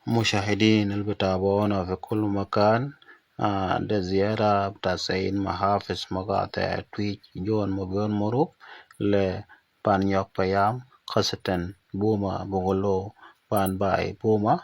مشاهدين اللي بتابعونا في كل مكان. ده زيارة بتاع سيد محافظ مقاطع تويج جون مبيون مروب لبانيوك بيام خاصة بوما بغلو بان باي بوما.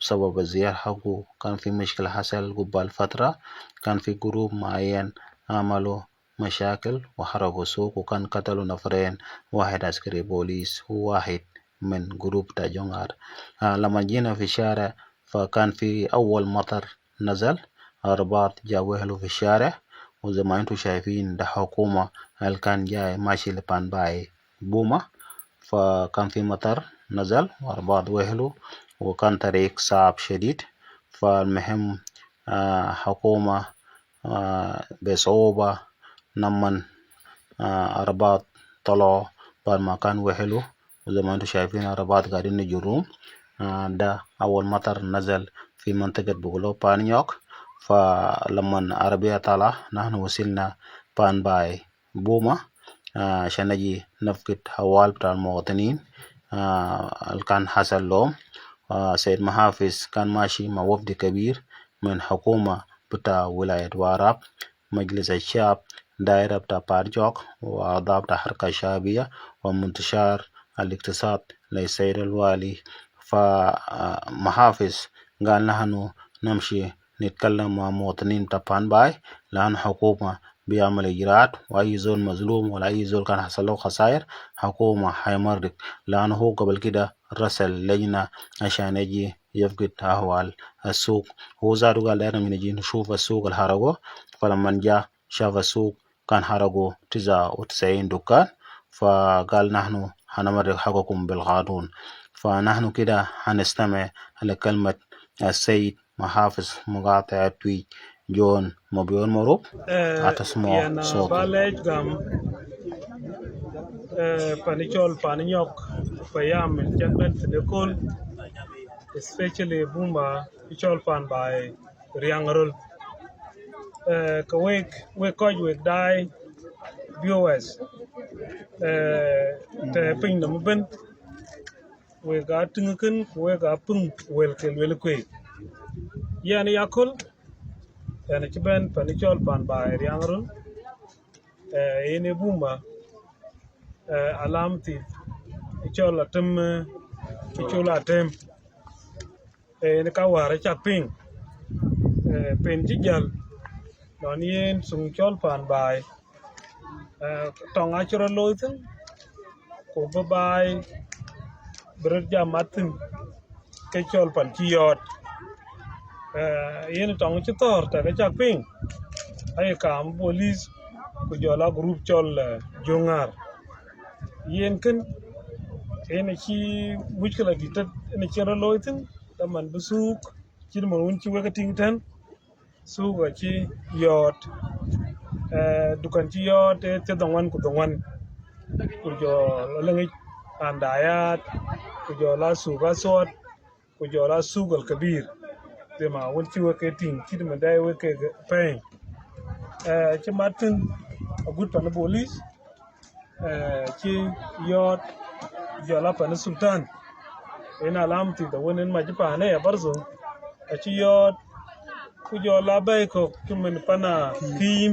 بسبب الزيارة حقه كان في مشكلة حصل قبل فترة، كان في جروب معين عملوا مشاكل وحرقوا سوق وكان قتلوا نفرين، واحد عسكري بوليس وواحد من جروب تاجونغار. لما جينا في الشارع فكان في أول مطر نزل رباط جاوهلو في الشارع، وزي ما انتم شايفين ده حكومة اللي كان جاي ماشي لبان باي بوما، فكان في مطر نزل ورباط وهلو وكان طريق صعب شديد. فالمهم حكومة بصعوبة نمن رباط طلعوا بعد ما كان وهلو، وزي ما انتم شايفين رباط قاعدين يجروم. ده أول مطر نزل في منطقة بغلو بانيوك. فلما عربية طلع نحن وصلنا بان باي بوما عشان نجي نفقد حوال بتاع المواطنين اللي كان حصل لهم. سيد محافظ كان ماشي مع وفد كبير من حكومة بتاع ولاية واراب، مجلس الشعب، دائرة بتاع بارجوك، وأعضاء بتاع حركة شعبية، ومنتشار الاقتصاد للسيد الوالي. فمحافظ قال نحن نمشي نتكلم مع مواطنين بتاع بان باي، لأن حكومة بيعمل إجراءات، وأي زول مظلوم ولا أي زول كان حصل له خسائر حكومة هيمرق، لأنه هو قبل كده رسل لجنة عشان يجي يفقد أحوال السوق. هو زادو قال دايما من يجي نشوف السوق الحرقو، فلما جاء شاف السوق كان حرقو 99 دكان، فقال نحن هنمرق حقكم بالقانون. فنحن كده هنستمع لكلمة السيد محافظ مقاطع تويج جون مبيون مروب. هتسمع صوته. بالج gam panichol paninyok payam jangban tedekol, especially bumba ichol pan by riangrol kawek we koj we dai BOS te pin no ben we ga tingkin we ga pung wel kel wel kwe yani yakol yani chiben panichol pan by riangrol ene bumba alamti ichol atem ichol atem ne ka wara chaping pen jijal don yen sung chol pan bai tong achro loithin ko bai brod jamatin ke chol pan chiyot yen tong chitor ta ka chaping ay kam police ko jola group chol jongar yen ken ene chi mushkila gitat ene chero loithin taman busuk chi mo won chi wega ting tan suga chi yot dukan chi yot te dongwan ku dongwan ku jo lengi andayat ku jo la suga sot ku jo la sugal kabir de ma won chi wega ting chi de dai wega pen chi matin agut pan police chi yot jola pan sultan ina lamti da wonen majipa ne ya barzo chi yot ku jola bay ko kumen pana team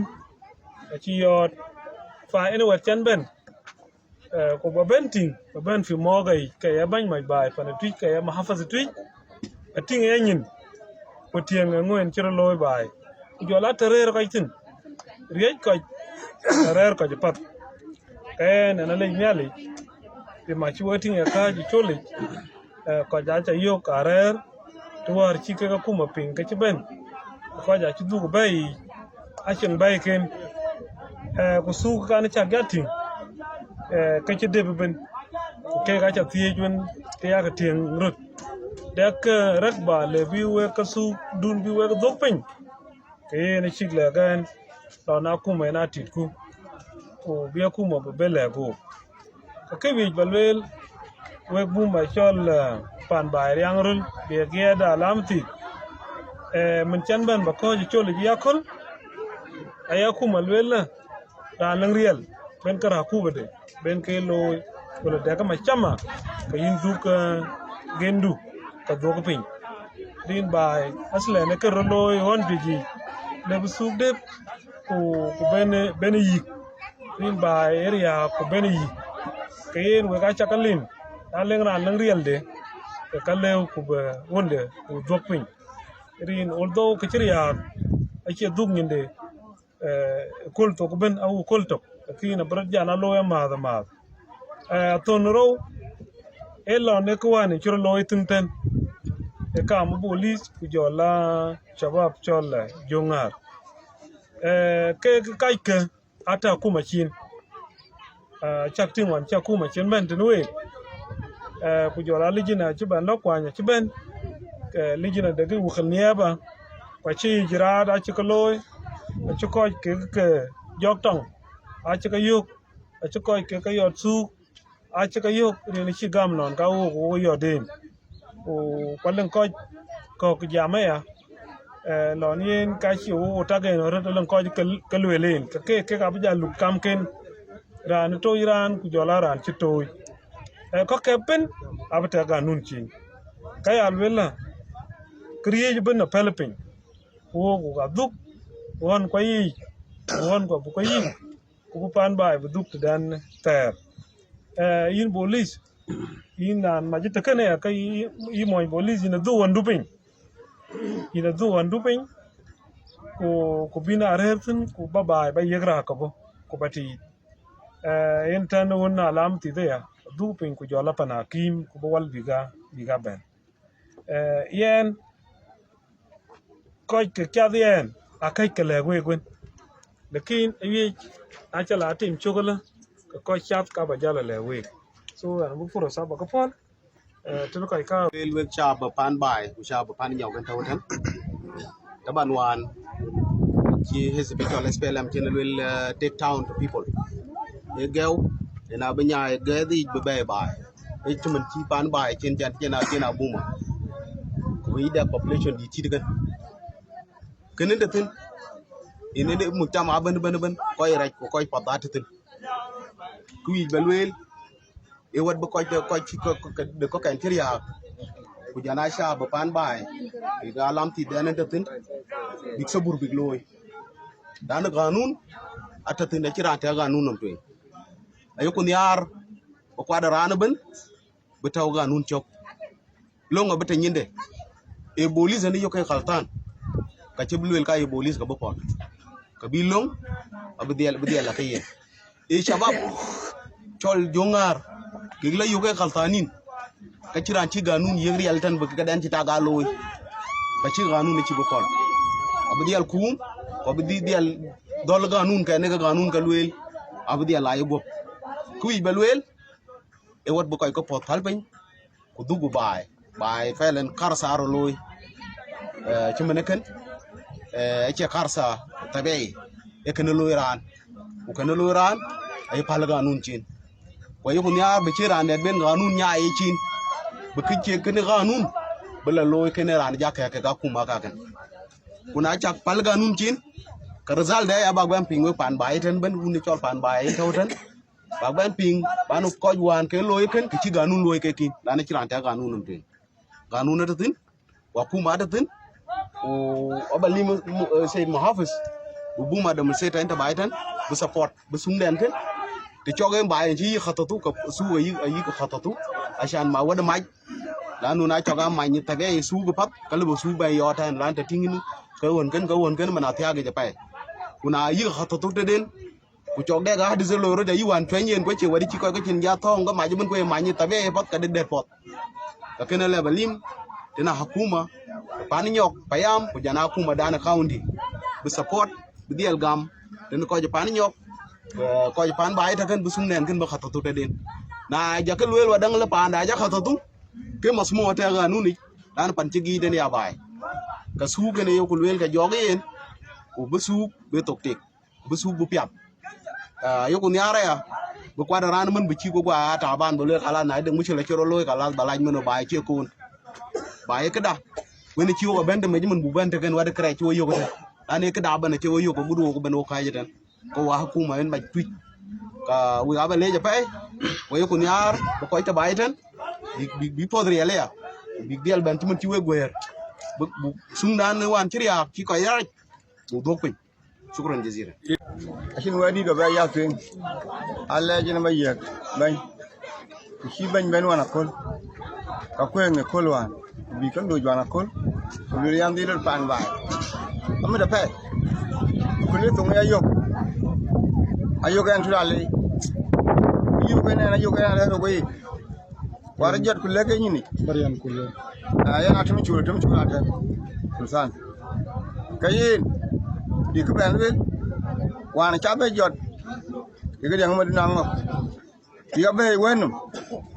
chi yot fa ina wat chan ben ko babenting baben fi mogay kay ban mai bay pana twij kay mahafaz twij ating yenyin ko tieng ngoen chiro loy bay ku jola terer kaitin riej ko terer ko pat na le nyali de ma chi woting ka ji choli ko ja cha yo karer tuwar chi ka kuma pin ka chi ben ko ja chi du bay a chen bay ken ko su ka na cha gatin ka chi de ben ke ga cha tie jun te ya ka tien rut dak rakba le bi we ka su dun bi we do pen ke ne chi le gan do na kuma na titku ko bi kuma be le go ka wi balwel we bumba chol pan bay riangrul be geda lamti mun chan ban ba ko chol ji yakol ayaku malwel da lang riel ben kara ku bede ben ke lo wala daga ma chama ka yin duk gendu ka dogo pin rin bai asle ne ke roloi hon biji le busuk de ku bene yi rin bai area ku bene yi kayen we ga chakalin aleng ran nang riel de ke kaleu ku be wonde ku dopin rin although ke chiriya ake dug nyinde kol to ku ben au kol to kina brad jana lo ya ma tonro elo ne ko wani chiro lo itinten e kam bolis ku jola shabab chola jongar ke ke ata kuma chin chak tingwan chak kuma chin ben tenwe ku jola lijina chiban lokwanya chiben lijina de ku khniaba kwa chi jira da chikoloy chiko ke jok tong a chika yuk a chiko ke yot su a chika yuk ni chi gam non ka wo yodin o kwalen ko jama ya lon yen ka chi wo ta ge no ro lon ko ke lwelen ke ka bija lu kam ken ran to iran ku jola ran chi to ko ke pen abata ga nun chin ka ya lwela kriye ben na pelpin wo ga duk won ko yi won ko yi ku pan bai bu duk dan ter yin bolis yin nan majita kane ka yi moy bolis ina du wan dupin ina du wan dupin ko bina refin ku babai ba yegra ka bo ku bati yin tan won alam ti de ya dupin ku jola pana kim ku wal biga ben yen ko ke kyadien akai ke lewe gwen lekin yi achala tim chogola ko chat ka ba jala lewe so an bu furo sa ba ka pon tinu kai ka Lwek chab pan bai ku chab pan nyau kan tawtan taban wan ki hesibital SPLM chen will take town to people e gel ena banya e gedi be bai e tumen ti pan bai chen buma ku ida population di ti degan kenen de tin ene de mutama ban ko ira ko padat tin ku yi balwel e wat ba ko kan kiriya ku jana sha ba pan bai e ga lam ti denen tin dik sabur big loy dan ganun atatin da kira ta ganun nan to ayo kun yar ko kwada rana ban ba taw ganun chok longa bata nyinde e bolis ne yo kay khaltan ka ci bulwel ka e bolis ka ba pon ka bilong abdial la kayen e shabab chol jongar gigla yuke khaltanin ka ciran ci ganun yegri altan ba ka dan ci taga loy ka ci ganun ci bokon abdial kum abdi dial dol ganun ka ne ganun ka luel abdial ay bop kuy balwel e wat bu koy ko pot halben ku dugu bay felen karsaro loy ci meneken ci karsa tabi e kana loy ran ku kana loy ran ay pal ganun cin wayo kun yar be ci ran ben ganun nya ay cin be kicce kana ganun bala loy kana ran jakka ka kuma ka kan kuna chak pal ganun cin ka resal de abag ban ping we pan bai ten ben un chol pan bai tawten bag ban ping banu ko wan ke loy ken ki ci ganun loy ke kin dan ci ran ta ganun nun tin ganun na tin wa kuma da tin o abali Said Mahafis bu buma da mu sai ta bai tan bu support bu sum den tin te choge bai ci khatatu ka su yi ka khatatu ashan ma wada maj lanu na choga mai ni tage su ga pap ka lu su bai yo tan lan ta tingin ka won ken mana thya ga pai kuna yi khatatu te den ku chok de ga hadi zelo ro da yi wan twen yen ko che wadi ci ko chin ya thong ga ma jibun ko ma ni tage pat ka de pot ka ken le balim tena hakuma pani nyok payam ku jana kuma dana county bu support bu dial gam den ko je pani nyok ko je pan bai ta kan bu sum nen kan ba khatatu te den na ja ka luel wa dang le pan da ja khatatu ke masmo ta ga nu ni dan pan ci gi den ya bai ka su ke ne yo ku luel ka joge yen ku bu su be tok tek bu su bu piap yo ku nyara ya bu kwa da ran man bu ci ko gwa ta ban bu le kala na de mu ci le ci ro loy kala balaj meno bai ci ko bai ka da wani ciwo ga banda mai jimin buban ta gan wada krai ciwo yo ga ane ka da bana ciwo yo ko gudu ko bano ka jitan ko wa hukuma en ba tweet ka wi ga ba leje pai wo yo ko nyar ko ta bai tan bi podri ya big deal ban timin ciwo gwer سندان وان شريعة كي كيارج ودوقين شكرا جزيلا عشان وادي قبل ياكين على جنب ياك بين شي بين وانا كل كوين كل وان بيكون دو جوانا كل وبيريان دي البان باي أما ده فات كل ثم أيوك أنت على أيوك أنا روي warajat kulle ke nyini barian kulle ya na tumi chulo ata sultan kayin di ke ben wel wana chabe jot ke yang madina ngok ya be wenum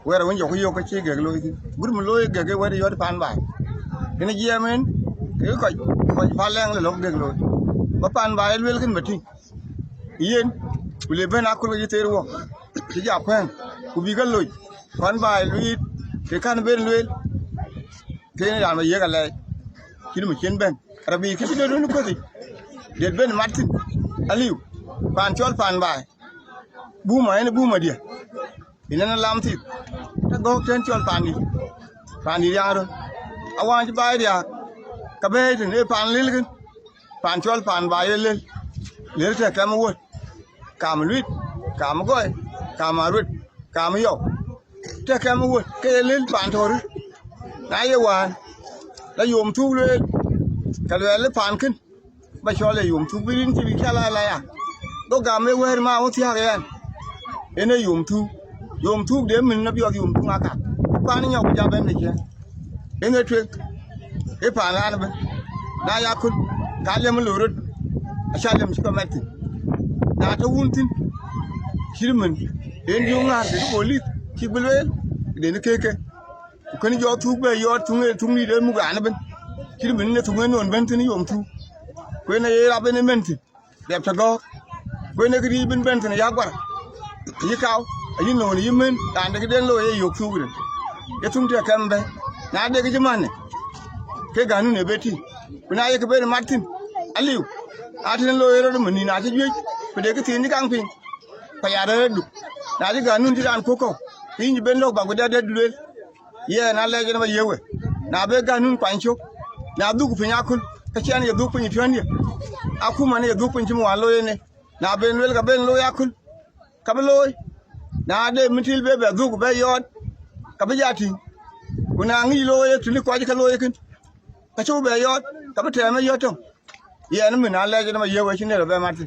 wera won yo ko chi ge lo gur mo lo ge ge wera yo pan ba ina jemen ke ko faleng lo ge lo ba pan ba el wel kin bati yen kule ben akul ge teru ti ja kwen ku bi gal lo pan bài lui cái khăn bên lui thế này làm gì cả lại khi mà chiến bên rabi cái video nó có gì để bên Martin Aliu pan chol pan bài bu mà dia ini nó làm thì ta go trên chol pan đi ra rồi awan chỉ bài dia cái bên thì nó pan lên cái pan chol pan bài lên lên thì cái mà vui cam lui cam gọi cam ruột cam yêu ta kam wo ke len pan thor na ye wan la yum tu le ka le pan kin ba cho le yum tu birin ti kala la ya do ga me wer ma wo ti ha yan ene yum tu de min na bi yum tu aka pan nya ko ja ben ne ke ene twe e pan la na na ya kun ka le mu lurut a sha le mu ko metti na ta wuntin shirmin en yunga de police ki bulwel de ne keke ko ni jo tu be yo tu ni de mu ga na ben ki min ne tu non ben tin yom tu ko ne ye ra ben menti de ta go ko ne ki ben ben tin ya gwar yi kaw yi no ni men dan de den lo ye yo tu gure ye tum te kambe na de ki man ke ga nu ne beti ko na ye ke be Martin Aliu atin lo ye ro ni na ti jwe ko de ki tin ni kang pin pa ya de du na ji ga nu ti dan ko ini ben lok bagu dade dulel ye na leje na yewe na be ganun pancho na dugu pinyakul ka cian ye dugu pinyi twandi aku mane ye dugu pinyi mo walo yene na ben wel ka ben lo yakul ka be loy na de mitil be dugu be yod ka be jati kuna ngi lo ye tuli ko ka lo yekin ka chu be yod ka be teme yoto ye na mi na leje na yewe chine be mati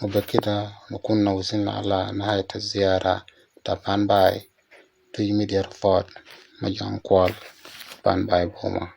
وبكده نكون وصلنا على نهاية الزيارة تاع بان باي في ميديا رفاط مجان كوال بان باي بوما